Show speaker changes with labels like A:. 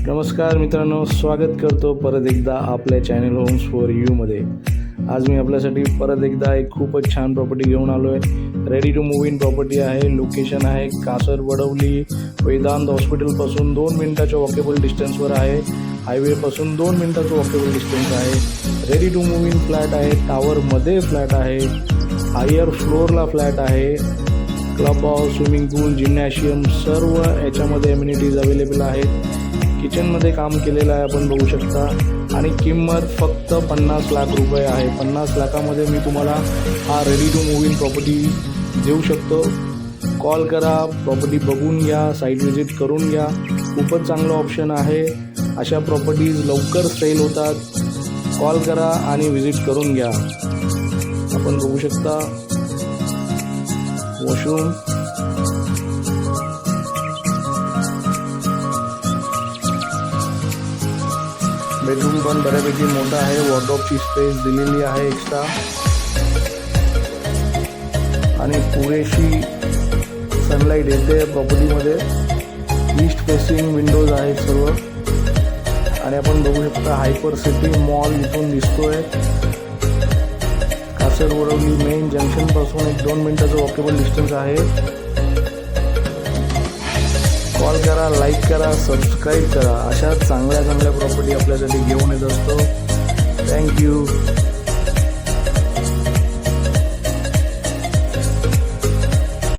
A: नमस्कार मित्रांनो, स्वागत करतो परत एकदा आपल्या चॅनल होम्स फॉर यूमध्ये। आज मी आपल्यासाठी परत एकदा एक खूपच छान प्रॉपर्टी घेऊन आलो आहे। Ready to move in property आहे। लोकेशन आहे कासर वडवली, वेदांत हॉस्पिटलपासून 2 मिनिटाच्या वॉकेबल डिस्टन्सवर आहे। हायवेपासून 2 मिनिटाचं वॉकेबल डिस्टन्स आहे। Ready to move in flat आहे। टावरमध्ये फ्लॅट आहे। हायर फ्लोअरला फ्लॅट आहे। Club house, swimming pool, gymnasium सर्व याच्यामध्ये एम्युनिटीज अवेलेबल आहेत। किचनमध्ये काम केलेलं आहे आपण बघू शकता। आणि किंमत फक्त 50 लाख रुपये आहे। 50 लाखामध्ये मी तुम्हाला हा ready to move in property देऊ शकतो। कॉल करा, प्रॉपर्टी बघून घ्या, साईट व्हिजिट करून घ्या। खूपच चांगलं ऑप्शन आहे। अशा प्रॉपर्टीज लवकर सेल होतात। कॉल करा आणि व्हिजिट करून घ्या। आपण बघू शकता वॉशरूम, बेडरूम पण बऱ्यापैकी मोठा आहे। वॉर्डरोबची स्पेस दिलेली आहे एक्स्ट्रा आणि पुरेशी सनलाईट येते प्रॉपर्टीमध्ये। ईस्ट फेसिंग विंडोज आहेत सर्व। आणि आपण बघू शकता हायपर सिटी मॉल इथून दिसतोय। कासर वडवली मेन जंक्शनपासून 1-2 मिनिटाचं वॉकेबल डिस्टन्स आहे। कॉल करा, लाईक करा, सबस्क्राईब करा। अशा चांगल्या प्रॉपर्टी आपल्यासाठी घेऊन येत असतो। थँक्यू।